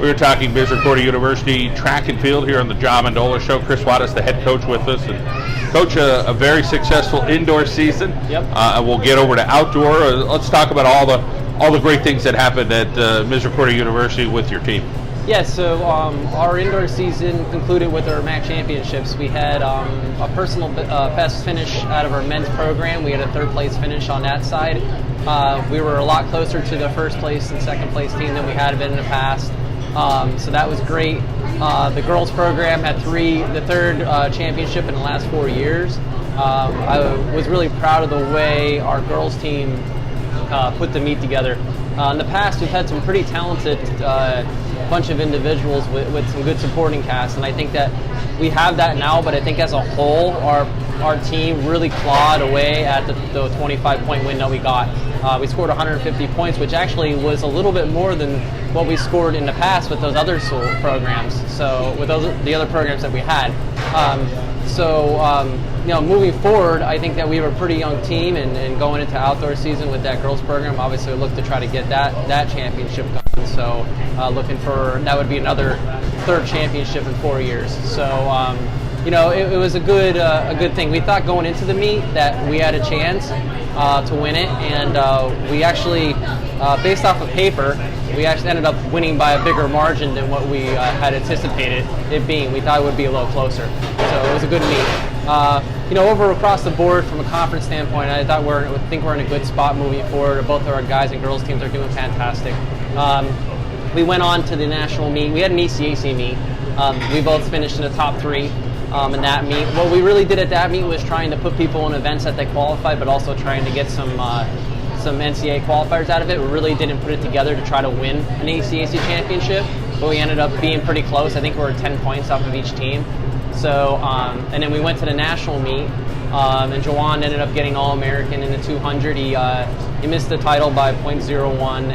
We were talking Misericordia University track and field here on the John Mendola Show. Chris Wattis, the head coach, with us. And coach, a very successful indoor season. Yep. And we'll get over to outdoor. Let's talk about all the great things that happened at Misericordia University with your team. Yeah, so our indoor season concluded with our MAC championships. We had a personal best finish out of our men's program. We had a third place finish on that side. We were a lot closer to the first place and second place team than we had been in the past. So that was great. The girls program had the third championship in the last 4 years. I was really proud of the way our girls team put the meet together. In the past, we've had some pretty talented bunch of individuals with some good supporting cast, and I think that we have that now, but I think as a whole, our team really clawed away at the 25-point win that we got. We scored 150 points, which actually was a little bit more than what we scored in the past with those other programs. So with the other programs that we had. Moving forward, I think that we were a pretty young team, and going into outdoor season with that girls program, obviously we look to try to get that championship done. So looking for, that would be another third championship in 4 years. So it was a good thing. We thought going into the meet that we had a chance to win it, and we actually, based off of paper, we actually ended up winning by a bigger margin than what we had anticipated it being. We thought it would be a little closer. So it was a good meet. Over across the board from a conference standpoint, I think we're in a good spot moving forward. Both of our guys and girls teams are doing fantastic. We went on to the national meet. We had an ECAC meet. We both finished in the top 3 in that meet. What we really did at that meet was trying to put people in events that they qualified, but also trying to get some NCAA qualifiers out of it. We really didn't put it together to try to win an ECAC championship, but we ended up being pretty close. I think we were 10 points off of each team. So, and then we went to the national meet, and Jawan ended up getting All-American in the 200. He missed the title by .01,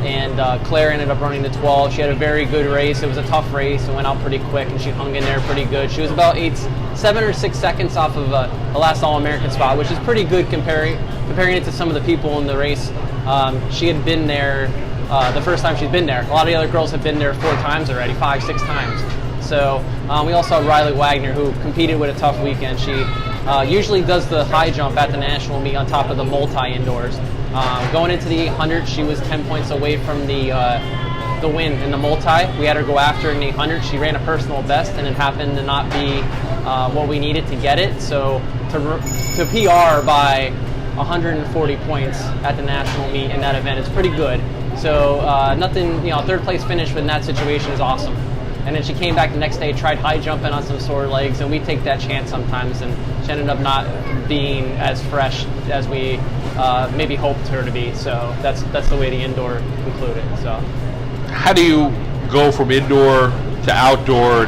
and Claire ended up running the 12. She had a very good race. It was a tough race. It went out pretty quick, and she hung in there pretty good. She was about 7 or 6 seconds off of the last All-American spot, which is pretty good comparing it to some of the people in the race. She had been there the first time she'd been there. A lot of the other girls have been there 4 times already, 5, 6 times. So we also had Riley Wagner, who competed with a tough weekend. She usually does the high jump at the national meet on top of the multi-indoors. Going into the 800, she was 10 points away from the win in the multi. We had her go after in the 800. She ran a personal best, and it happened to not be what we needed to get it. So to PR by 140 points at the national meet in that event is pretty good. So third place finish in that situation is awesome. And then she came back the next day, tried high jumping on some sore legs, and we take that chance sometimes, and she ended up not being as fresh as we maybe hoped her to be. So that's the way the indoor concluded. So how do you go from indoor to outdoor,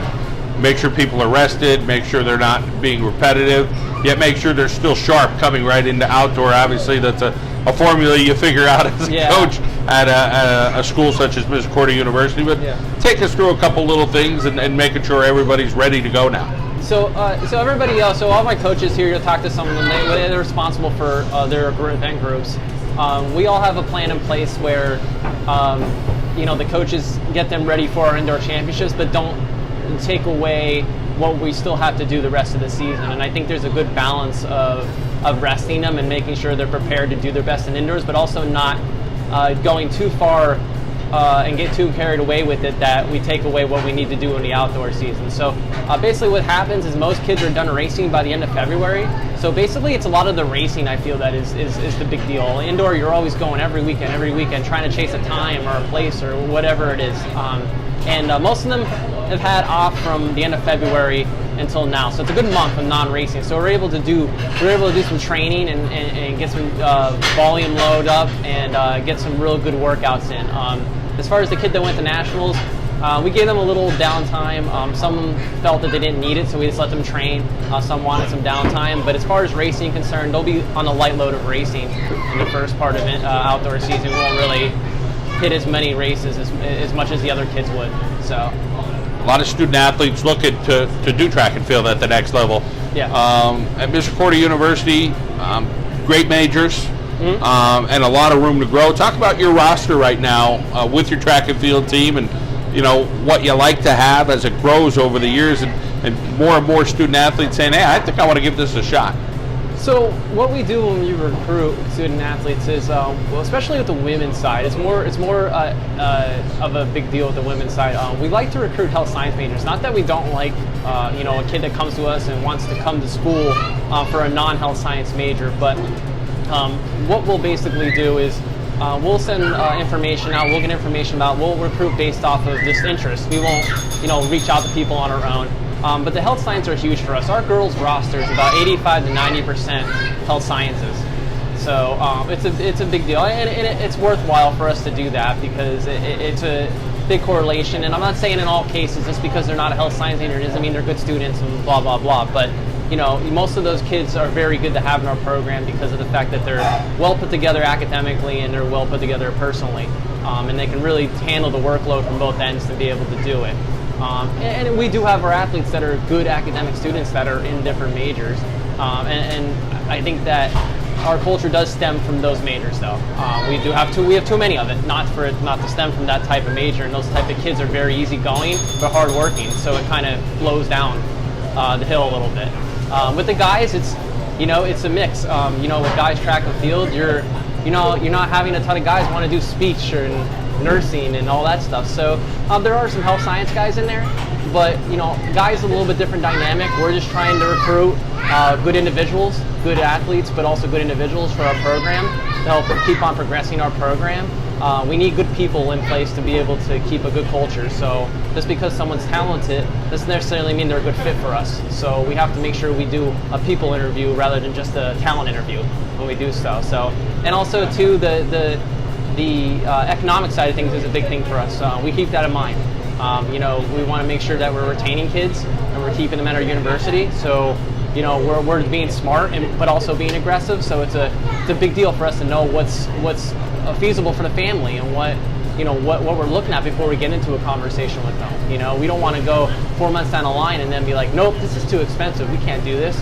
make sure people are rested, make sure they're not being repetitive, yet make sure they're still sharp coming right into outdoor? Obviously that's a formula you figure out as a coach at a school such as Misericordia University, but take us through a couple little things and making sure everybody's ready to go now. So everybody else, so all my coaches here, you'll talk to some of them, they're responsible for their event groups. We all have a plan in place where the coaches get them ready for our indoor championships, but don't take away what we still have to do the rest of the season. And I think there's a good balance of resting them and making sure they're prepared to do their best in indoors, but also not going too far and get too carried away with it that we take away what we need to do in the outdoor season. So basically what happens is most kids are done racing by the end of February. So basically it's a lot of the racing I feel that is the big deal. Indoor, you're always going every weekend trying to chase a time or a place or whatever it is. And most of them have had off from the end of February until now. So it's a good month of non-racing. So we're able to do some training and get some volume load up and get some real good workouts in. As far as the kid that went to nationals, we gave them a little downtime. Some felt that they didn't need it, so we just let them train. Some wanted some downtime. But as far as racing concerned, they'll be on a light load of racing in the first part of it. Outdoor season, we won't really hit as many races as much as the other kids would. So a lot of student athletes looking to do track and field at the next level. Yeah. At Misericordia University, great majors, and a lot of room to grow. Talk about your roster right now with your track and field team, and what you like to have as it grows over the years, and more student athletes saying, hey, I think I want to give this a shot. So what we do when we recruit student athletes is, especially with the women's side, it's more of a big deal with the women's side. We like to recruit health science majors. Not that we don't like, a kid that comes to us and wants to come to school for a non-health science major, but what we'll basically do is we'll send information out. We'll get information about. We'll recruit based off of just interest. We won't, reach out to people on our own. But the health sciences are huge for us. Our girls roster is about 85 to 90% health sciences. So it's a big deal, and it's worthwhile for us to do that because it's a big correlation. And I'm not saying in all cases just because they're not a health science major doesn't mean they're good students and blah blah blah. But most of those kids are very good to have in our program because of the fact that they're well put together academically and they're well put together personally, and they can really handle the workload from both ends to be able to do it. And we do have our athletes that are good academic students that are in different majors, and I think that our culture does stem from those majors, though. We have too many of it, not to stem from that type of major, and those type of kids are very easygoing but hardworking, so it kind of flows down the hill a little bit. With the guys, it's a mix. With guys track and field, you're not having a ton of guys want to do speech or nursing and all that stuff. So there are some health science guys in there, but guys a little bit different dynamic. We're just trying to recruit good individuals, good athletes, but also good individuals for our program to help keep on progressing our program. We need good people in place to be able to keep a good culture. So just because someone's talented doesn't necessarily mean they're a good fit for us. So we have to make sure we do a people interview rather than just a talent interview when we do so. And also too, the economic side of things is a big thing for us. We keep that in mind. We want to make sure that we're retaining kids and we're keeping them at our university. So we're being smart but also being aggressive. So it's a big deal for us to know what's feasible for the family and what we're looking at before we get into a conversation with them. We don't want to go 4 months down the line and then be like, nope, this is too expensive. We can't do this.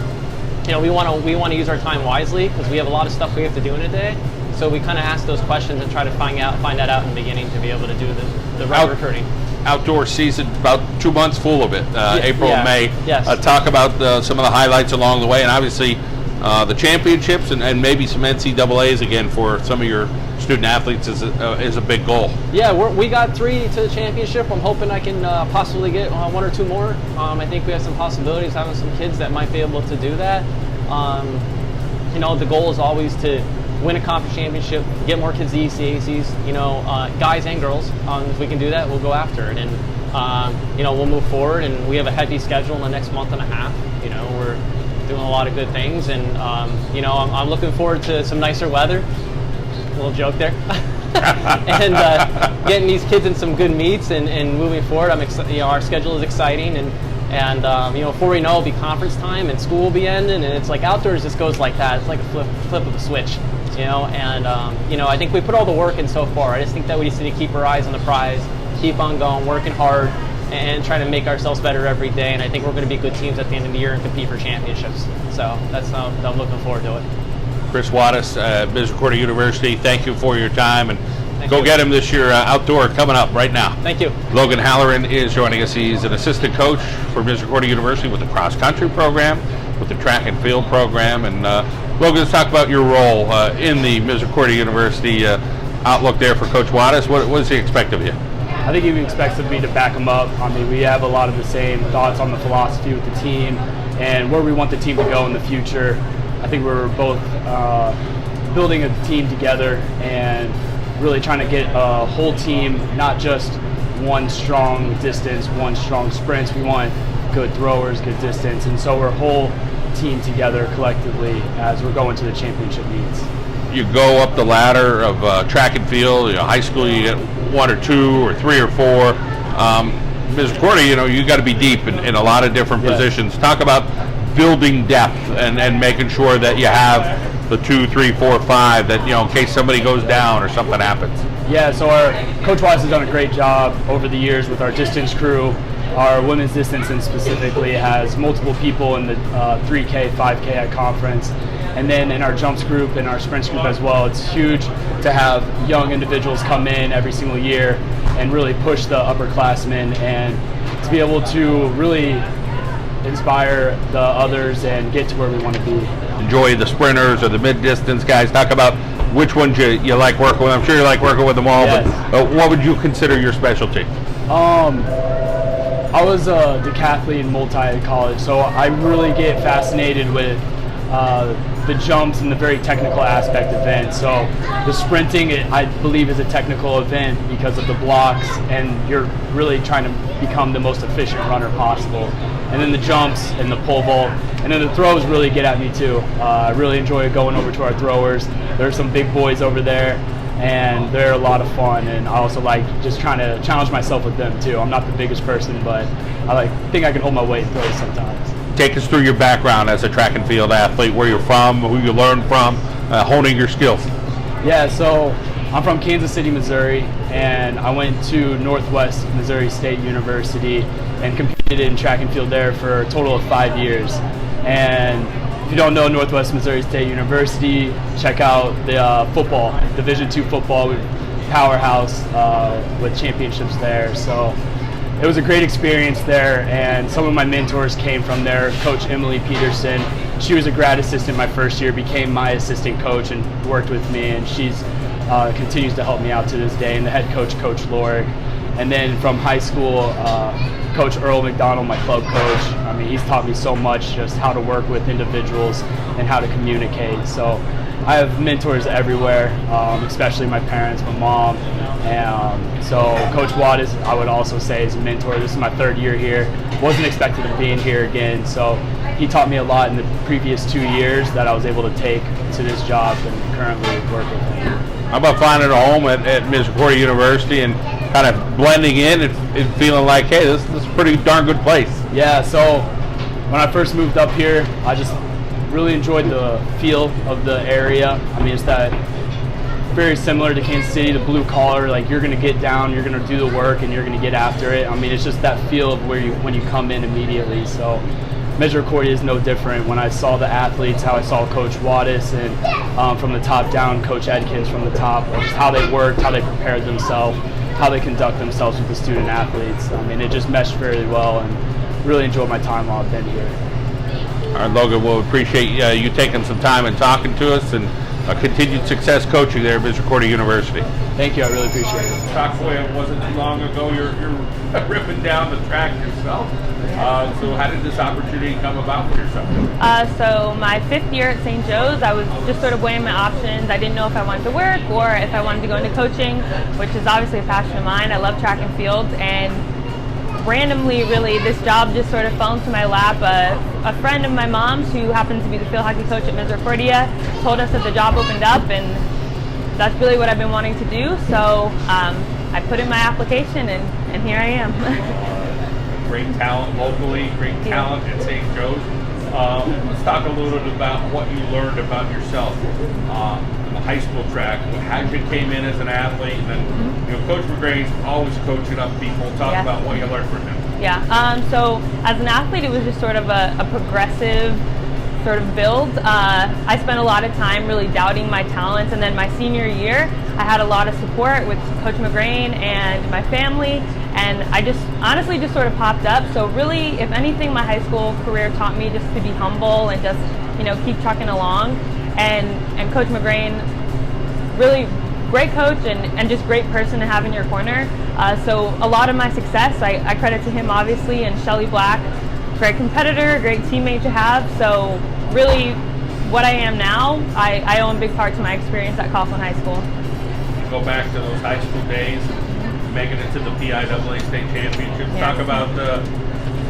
We want to use our time wisely because we have a lot of stuff we have to do in a day. So we kind of ask those questions and try to find that out in the beginning to be able to do the right recruiting. Outdoor season, about 2 months full of it, April and May. Yes. Talk about some of the highlights along the way, and obviously the championships and maybe some NCAAs again for some of your student athletes is a big goal. Yeah, we got 3 to the championship. I'm hoping I can possibly get 1 or 2 more. I think we have some possibilities having some kids that might be able to do that. The goal is always to win a conference championship, get more kids to ECACs, guys and girls. If we can do that, we'll go after it. And, we'll move forward, and we have a heavy schedule in the next month and a half. We're doing a lot of good things, and, I'm looking forward to some nicer weather. A little joke there. And getting these kids in some good meets and moving forward. Our schedule is exciting, and before we know, it'll be conference time and school will be ending, and it's like outdoors just goes like that. It's like a flip of a switch. I think we put all the work in so far. I just think that we just need to keep our eyes on the prize, keep on going, working hard, and trying to make ourselves better every day. And I think we're going to be good teams at the end of the year and compete for championships. So that's I'm looking forward to it. Chris Wattis, Misericordia University, thank you for your time, and Thank go you. get him this year outdoor coming up right now. Thank you. Logan Halloran is joining us. He's an assistant coach for Misericordia University with the cross country program, with the track and field program. And Logan, let's talk about your role in the Misericordia University outlook there for Coach Wattis. What does he expect of you? I think he expects me to back him up. We have a lot of the same thoughts on the philosophy with the team and where we want the team to go in the future. I think we're both building a team together and really trying to get a whole team, not just one strong distance, one strong sprints. We want good throwers, good distance, and so we're a whole team together collectively as we're going to the championship meets. You go up the ladder of track and field. High school, you get 1 or 2 or 3 or 4. Misericordia, you got to be deep in a lot of different positions. Talk about building depth and making sure that you have the 2, 3, 4, 5 that in case somebody goes down or something happens. Yeah, so our Coach Wise has done a great job over the years with our distance crew. Our women's distance and specifically has multiple people in the 3K, 5K at conference. And then in our jumps group and our sprints group as well, it's huge to have young individuals come in every single year and really push the upperclassmen, and to be able to really inspire the others and get to where we want to be. Enjoy the sprinters or the mid-distance guys. Talk about which ones you like working with. I'm sure you like working with them all, Yes. but what would you consider your specialty? I was a decathlete multi at college, so I really get fascinated with the jumps and the very technical aspect event. So the sprinting, I believe, is a technical event because of the blocks, and you're really trying to become the most efficient runner possible. And then the jumps and the pole vault, and then the throws really get at me too. I really enjoy going over to our throwers. There's some big boys over there, and they're a lot of fun, and I also like just trying to challenge myself with them too. I'm not the biggest person, but I think I can hold my weight in throws sometimes. Take us through your background as a track and field athlete, where you're from, who you learned from, honing your skills. Yeah, so I'm from Kansas City, Missouri, and I went to Northwest Missouri State University and competed in track and field there for a total of 5 years. And if you don't know Northwest Missouri State University, check out the football, Division II football powerhouse with championships there. So it was a great experience there, and some of my mentors came from there. Coach Emily Peterson, she was a grad assistant my first year, became my assistant coach and worked with me, and she's continues to help me out to this day. And the head coach, Coach Lorig. And then from high school, Coach Earl McDonald, my club coach. I mean, he's taught me so much, just how to work with individuals and how to communicate. So I have mentors everywhere, especially my parents, my mom. And so Coach Wattis, I would also say, is a mentor. This is my 3rd year here. Wasn't expecting to be in here again. So he taught me a lot in the previous 2 years that I was able to take to this job and currently work with him. How about finding a home at Misericordia University and kind of blending in and feeling like, hey, this is a pretty darn good place? Yeah, so when I first moved up here, I just really enjoyed the feel of the area. I mean, it's that very similar to Kansas City, the blue collar, like you're going to get down, you're going to do the work, and you're going to get after it. I mean, it's just that feel of when you come in immediately. So Misericordia is no different. When I saw the athletes, how I saw Coach Wattis, and from the top down, Coach Edkins from the top, just how they worked, how they prepared themselves, how they conduct themselves with the student athletes. I mean, it just meshed very well, and really enjoyed my time while I've been here. All right, Logan, we'll appreciate you taking some time and talking to us, and continued success coaching there at Misericordia University. Thank you, I really appreciate it. Talkboy, it wasn't too long ago you're ripping down the track yourself. So how did this opportunity come about for yourself? So my 5th year at St. Joe's, I was just sort of weighing my options. I didn't know if I wanted to work or if I wanted to go into coaching, which is obviously a passion of mine. I love track and field, and randomly, really, this job just sort of fell into my lap. A friend of my mom's, who happens to be the field hockey coach at Misericordia, told us that the job opened up, and that's really what I've been wanting to do. So I put in my application, and here I am. Great talent locally, great talent at St. Joe's. Let's talk a little bit about what you learned about yourself in the high school track, how you came in as an athlete, and then Coach McGrane's always coaching up people. Talk about what you learned from him. Yeah, so as an athlete, it was just sort of a progressive sort of build. I spent a lot of time really doubting my talents, and then my senior year, I had a lot of support with Coach McGrane and my family, and I just honestly just sort of popped up. So really, if anything, my high school career taught me just to be humble and just keep trucking along. And Coach McGrane, really great coach and just great person to have in your corner. So a lot of my success, I credit to him, obviously, and Shelly Black, great competitor, great teammate to have. So really, what I am now, I owe in big part to my experience at Coughlin High School. Go back to those high school days, making it to the PIAA state championship. Talk about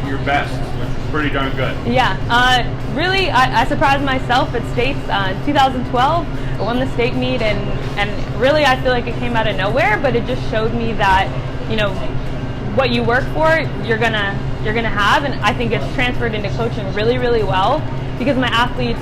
your best, which is pretty darn good. Yeah, really, I surprised myself at states in 2012. I won the state meet, and really, I feel like it came out of nowhere, but it just showed me that what you work for, you're gonna have, and I think it's transferred into coaching really, really well, because my athletes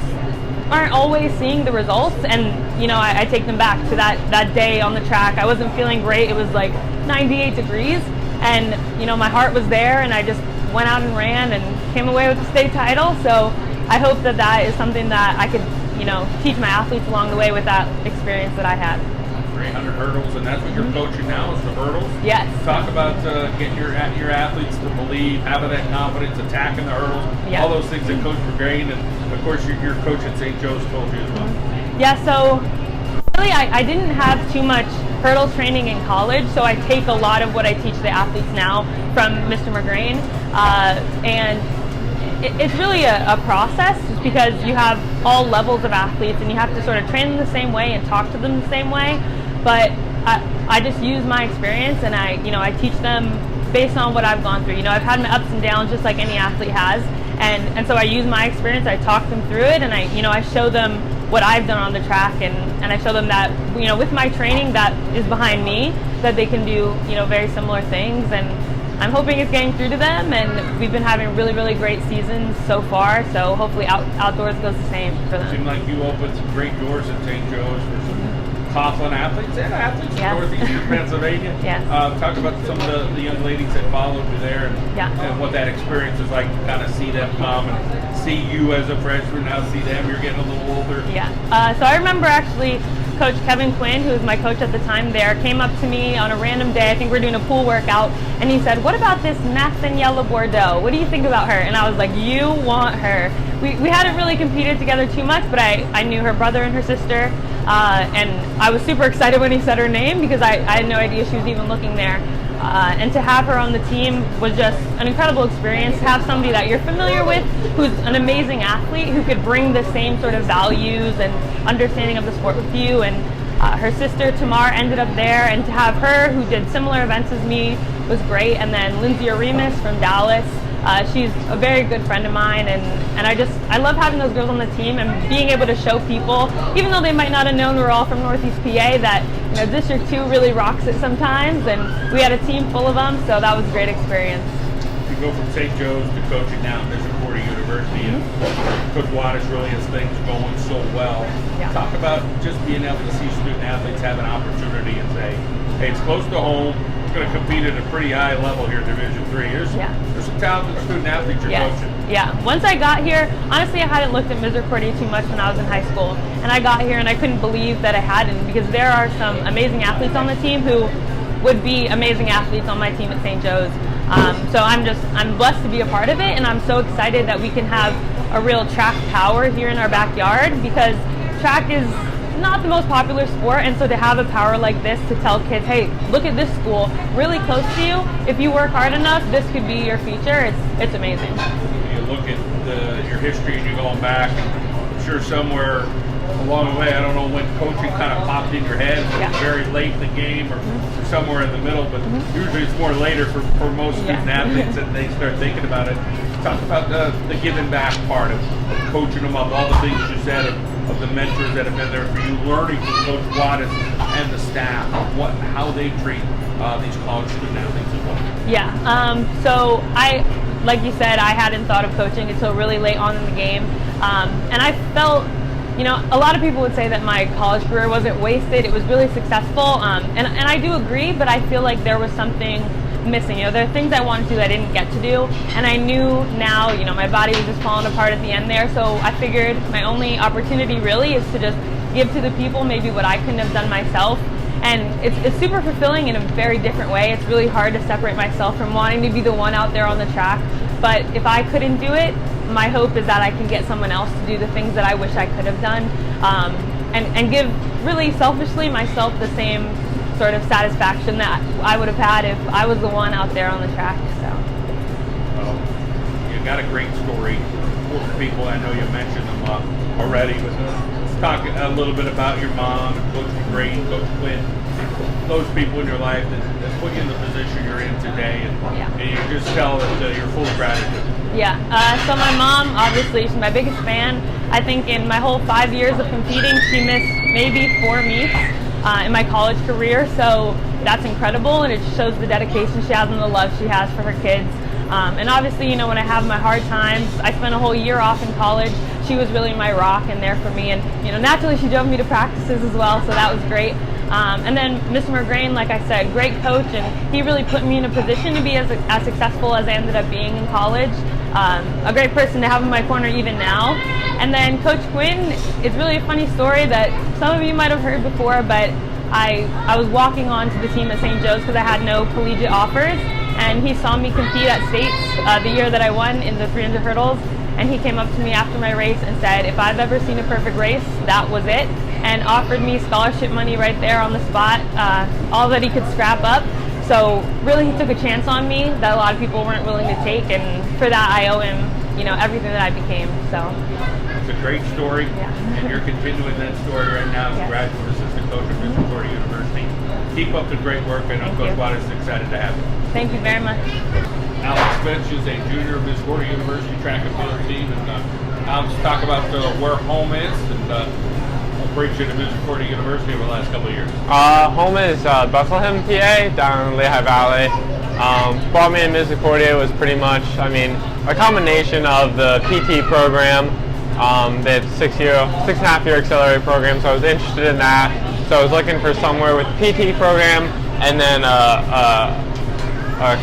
aren't always seeing the results, and I take them back to that day on the track. I wasn't feeling great. It was like 98 degrees, and my heart was there, and I just went out and ran and came away with the state title. So I hope that is something that I could teach my athletes along the way with that experience that I had. 300 hurdles, and that's what you're coaching now, is the hurdles? Yes. Talk about getting your athletes to believe, having that confidence, attacking the hurdles, Yeah. all those things that Coach McGrain and, of course, your coach at St. Joe's told you as well. Yeah, so really I didn't have too much hurdles training in college, so I take a lot of what I teach the athletes now from Mr. McGrain, and it's really a process, just because you have all levels of athletes and you have to sort of train them the same way and talk to them the same way. But I just use my experience, and I teach them based on what I've gone through. I've had my ups and downs just like any athlete has, and so I use my experience. I talk them through it, and I show them what I've done on the track, and I show them that with my training that is behind me, that they can do very similar things. And I'm hoping it's getting through to them, and we've been having really, really great seasons so far, so hopefully outdoors goes the same for them. It seemed like you opened some great doors at St. Joe's for some Coughlin athletes and athletes Yes. from Northeastern Pennsylvania. Yes. Talk about some of the young ladies that followed you there, and what that experience is like to kind of see them come and see you as a freshman, now see them, you're getting a little older. Yeah. So I remember actually Coach Kevin Quinn, who was my coach at the time there, came up to me on a random day. I think we're doing a pool workout, and he said, "What about this Nathaniela Bordeaux? What do you think about her?" And I was like, "You want her." We hadn't really competed together too much, but I knew her brother and her sister, and I was super excited when he said her name, because I had no idea she was even looking there. And to have her on the team was just an incredible experience. To have somebody that you're familiar with, who's an amazing athlete, who could bring the same sort of values and understanding of the sport with you. And her sister Tamar ended up there, and to have her, who did similar events as me, was great. And then Lindsay Aremus from Dallas, she's a very good friend of mine, and I love having those girls on the team and being able to show people, even though they might not have known we're all from Northeast PA, that District 2 really rocks it sometimes, and we had a team full of them, so that was a great experience. You go from St. Joe's to coaching now at Misericordia University, and Coach Wattis really has things going so well. Yeah. Talk about just being able to see student athletes have an opportunity and say, hey, it's close to home, we're going to compete at a pretty high level here in Division III. There's some talented student athletes you're coaching. Yeah, once I got here, honestly I hadn't looked at Misericordia too much when I was in high school, and I got here and I couldn't believe that I hadn't, because there are some amazing athletes on the team who would be amazing athletes on my team at St. Joe's. So I'm blessed to be a part of it, and I'm so excited that we can have a real track power here in our backyard, because track is not the most popular sport, and so to have a power like this to tell kids, hey, look at this school really close to you, if you work hard enough, this could be your future. It's amazing. You look at your history and you're going back, I'm sure somewhere along the way, I don't know when coaching kind of popped in your head, if it was very late in the game or somewhere in the middle, but usually it's more later for most student athletes that they start thinking about it. Talk about the giving back part of coaching them up, all the things you said of the mentors that have been there for you, learning from Coach Wattis and the staff of how they treat these college student athletes as well. Yeah, so like you said, I hadn't thought of coaching until really late on in the game, and I felt, a lot of people would say that my college career wasn't wasted. It was really successful, and I do agree, but I feel like there was something missing. There are things I wanted to do that I didn't get to do, and I knew now, my body was just falling apart at the end there, so I figured my only opportunity really is to just give to the people maybe what I couldn't have done myself. And it's super fulfilling in a very different way. It's really hard to separate myself from wanting to be the one out there on the track, but if I couldn't do it, my hope is that I can get someone else to do the things that I wish I could have done, and give really selfishly myself the same sort of satisfaction that I would have had if I was the one out there on the track. So, well, you got a great story for people. I know you mentioned them already, but let's talk a little bit about your mom and Coach McGrain, Coach Quinn, those people in your life that put you in the position you're in today, and you just tell that you're full of gratitude. Yeah, so my mom, obviously, she's my biggest fan. I think in my whole 5 years of competing, she missed maybe 4 meets in my college career, so that's incredible, and it shows the dedication she has and the love she has for her kids. And obviously, when I have my hard times, I spent a whole year off in college. She was really my rock and there for me, and naturally she drove me to practices as well, so that was great. And then Mr. McGrain, like I said, great coach, and he really put me in a position to be as successful as I ended up being in college. a great person to have in my corner even now. And then Coach Quinn, it's really a funny story that some of you might have heard before, but I was walking on to the team at St. Joe's because I had no collegiate offers, and he saw me compete at States the year that I won in the 300 hurdles, and he came up to me after my race and said, if I've ever seen a perfect race, that was it, and offered me scholarship money right there on the spot, all that he could scrap up. So really he took a chance on me that a lot of people weren't willing to take, and for that I owe him, everything that I became. So it's a great story, and you're continuing that story right now. Graduate assistant coach at Misericordia University. Keep up the great work, and Coach Watt is excited to have you. Thank you very much. Alex Finch is a junior at Misericordia University track and field team, and Alex, talk about where home is and what brings you to Misericordia University over the last couple of years. Home is Bethlehem, PA, down in Lehigh Valley. Brought me to Misericordia was pretty much, a combination of the PT program. They have 6.5 year accelerated program, so I was interested in that. So I was looking for somewhere with a PT program, and then a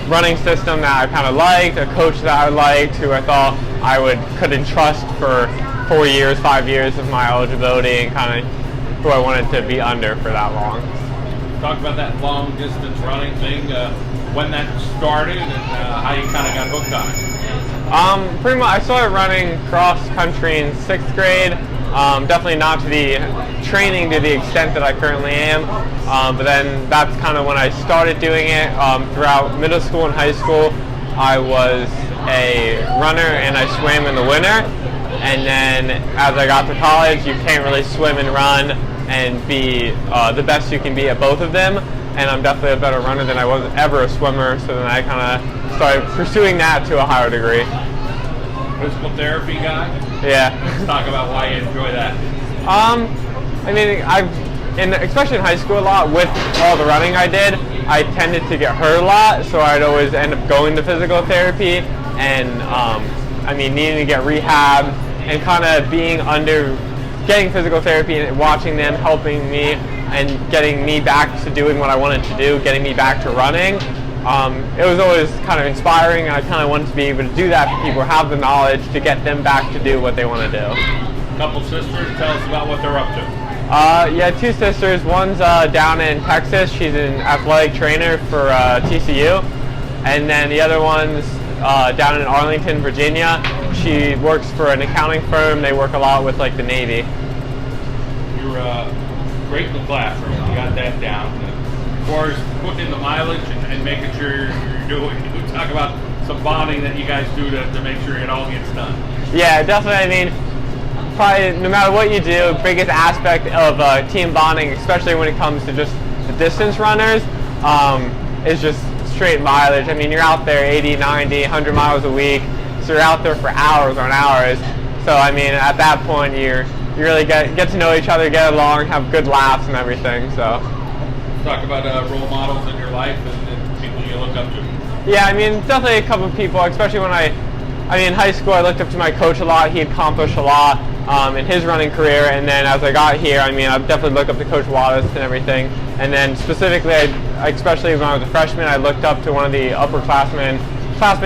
running system that I kind of liked, a coach that I liked, who I thought I could entrust for 4 years, 5 years of my eligibility, and kind of who I wanted to be under for that long. Talk about that long distance running thing, when that started, and how you kind of got hooked on it. Pretty much, I started running cross country in 6th grade. Definitely not to the training to the extent that I currently am, but then that's kind of when I started doing it. Throughout middle school and high school, I was a runner and I swam in the winter. And then as I got to college, you can't really swim and run and be the best you can be at both of them. And I'm definitely a better runner than I was ever a swimmer, so then I kind of started pursuing that to a higher degree. Physical therapy guy? Yeah. Let's talk about why you enjoy that. Especially in high school a lot, with all the running I did, I tended to get hurt a lot, so I'd always end up going to physical therapy and needing to get rehab and kind of getting physical therapy and watching them helping me and getting me back to doing what I wanted to do, getting me back to running. It was always kind of inspiring, and I kind of wanted to be able to do that for people, have the knowledge to get them back to do what they want to do. Couple sisters, tell us about what they're up to. 2 sisters. One's down in Texas. She's an athletic trainer for TCU. And then the other one's down in Arlington, Virginia. She works for an accounting firm. They work a lot with the Navy. You're great in the classroom. You got that down. As far as putting in the mileage and making sure you're doing, you talk about some bonding that you guys do to make sure it all gets done. Yeah, definitely. Probably no matter what you do, biggest aspect of team bonding, especially when it comes to just the distance runners, is just straight mileage. You're out there 80, 90, 100 miles a week, so you're out there for hours on hours. So at that point, you really get to know each other, get along, have good laughs and everything. So talk about role models in your life and people you look up to. Yeah, definitely a couple of people, especially when in high school, I looked up to my coach a lot. He accomplished a lot in his running career, and then as I got here, I definitely looked up to Coach Wallace and everything. And then specifically, especially when I was a freshman, I looked up to one of the upperclassmen.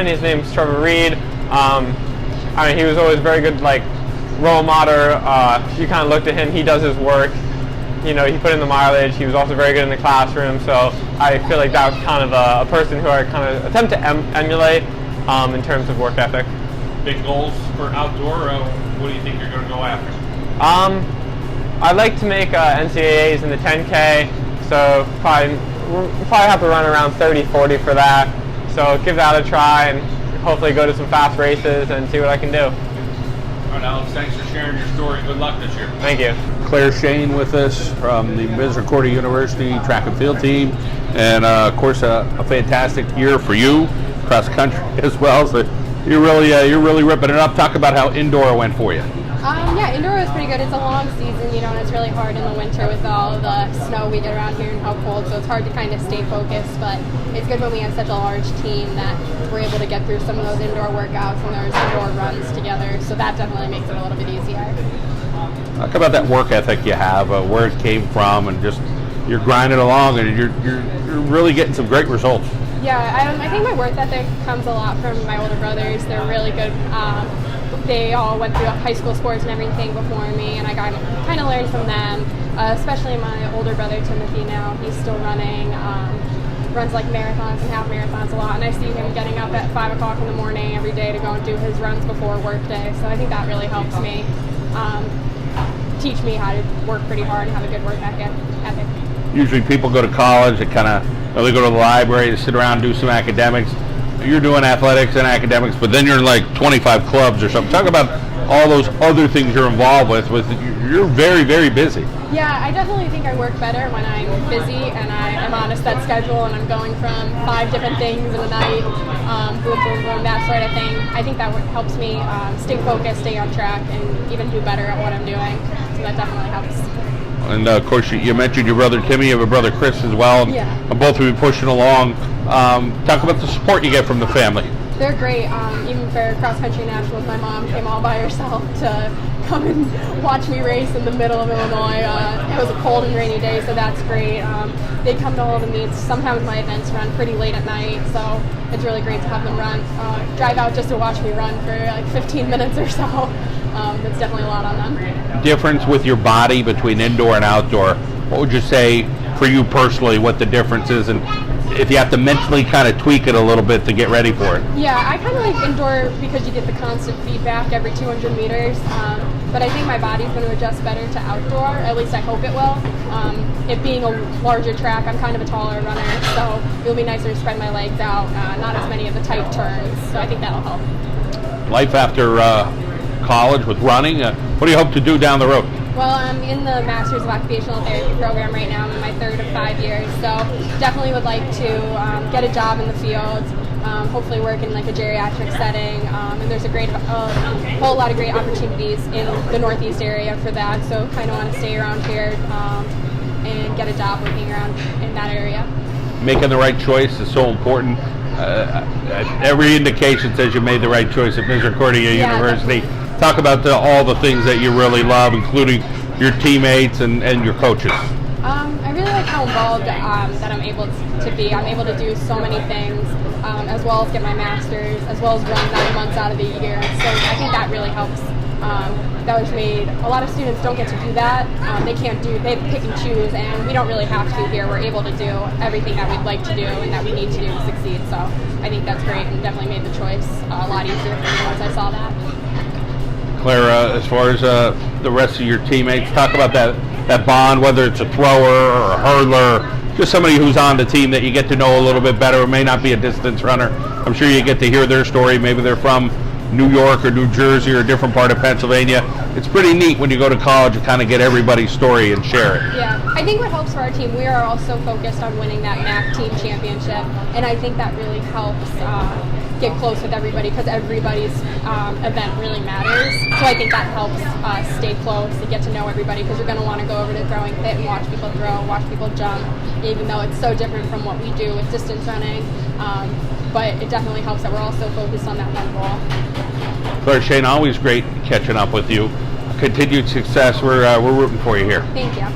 His name's Trevor Reed. He was always very good, role model. You kind of looked at him. He does his work. He put in the mileage. He was also very good in the classroom. So I feel like that was kind of a person who I kind of attempt to emulate in terms of work ethic. Big goals for outdoor. What do you think you're going to go after? I'd like to make NCAAs in the 10K. So we'll probably have to run around 30, 40 for that. So give that a try and hopefully go to some fast races and see what I can do. All right, Alex, thanks for sharing your story. Good luck this year. Thank you. Claire Shane with us from the Misericordia University track and field team. And of course, a fantastic year for you, cross country as well. So you're really ripping it up. Talk about how indoor went for you. Indoor was pretty good. It's a long season, and it's really hard in the winter with all the snow we get around here and how cold, so it's hard to kind of stay focused, but it's good when we have such a large team that we're able to get through some of those indoor workouts and those indoor runs together, so that definitely makes it a little bit easier. Talk about that work ethic you have, where it came from, and just you're grinding along, and you're really getting some great results. Yeah, I think my work ethic comes a lot from my older brothers. They're really good. They all went through high school sports and everything before me, and I got kind of learned from them. Especially my older brother Timothy now. He's still running, runs like marathons and half marathons a lot, and I see him getting up at 5 o'clock in the morning every day to go and do his runs before work day. So I think that really helps me teach me how to work pretty hard and have a good work ethic. Usually people go to college, they kind of, they go to the library to sit around and do some academics. You're doing athletics and academics, but then you're in like 25 clubs or something. Talk about all those other things you're involved with. You're very, very busy. Yeah, I definitely think I work better when I'm busy and I am on a set schedule and I'm going from 5 different things in a night, boom, boom, boom, that sort of thing. I think that helps me stay focused, stay on track, and even do better at what I'm doing. So that definitely helps. And of course, you mentioned your brother Timmy. You have a brother Chris as well. Yeah. And both of you pushing along. Talk about the support you get from the family. They're great. Even for cross-country nationals, my mom came all by herself to come and watch me race in the middle of Illinois. It was a cold and rainy day, so that's great. They come to all the meets. Sometimes my events run pretty late at night, so it's really great to have them drive out just to watch me run for like 15 minutes or so. That's definitely a lot on them. Difference with your body between indoor and outdoor. What would you say for you personally what the difference is, and if you have to mentally kind of tweak it a little bit to get ready for it? Yeah, I kind of like indoor because you get the constant feedback every 200 meters. But I think my body's going to adjust better to outdoor. At least I hope it will. It being a larger track, I'm kind of a taller runner, so it'll be nicer to spread my legs out, not as many of the tight turns. So I think that'll help. Life after college with running, what do you hope to do down the road? Well, I'm in the Masters of Occupational Therapy program right now. I'm in my 3rd of 5 years, so definitely would like to get a job in the field, hopefully work in like a geriatric setting, and there's a whole lot of great opportunities in the Northeast area for that, so kind of want to stay around here and get a job working around in that area. Making the right choice is so important. Every indication says you made the right choice at Misericordia University. Definitely. Talk about all the things that you really love, including your teammates and your coaches. I really like how involved that I'm able to be. I'm able to do so many things, as well as get my master's, as well as run 9 months out of the year. So I think that really helps. That was made. A lot of students don't get to do that. They pick and choose, and we don't really have to here. We're able to do everything that we'd like to do and that we need to do to succeed. So I think that's great, and definitely made the choice a lot easier for me once I saw that. Clara, as far as the rest of your teammates, talk about that bond, whether it's a thrower or a hurdler, just somebody who's on the team that you get to know a little bit better, or may not be a distance runner. I'm sure you get to hear their story. Maybe they're from New York or New Jersey or a different part of Pennsylvania. It's pretty neat when you go to college to kind of get everybody's story and share it. Yeah, I think what helps for our team, we are also focused on winning that MAC team championship, and I think that really helps get close with everybody because everybody's event really matters. So I think that helps us stay close and get to know everybody because you're going to want to go over to the throwing pit and watch people throw, watch people jump, even though it's so different from what we do with distance running. But it definitely helps that we're also focused on that one goal. Clara Shane, always great catching up with you. Continued success. We're rooting for you here. Thank you.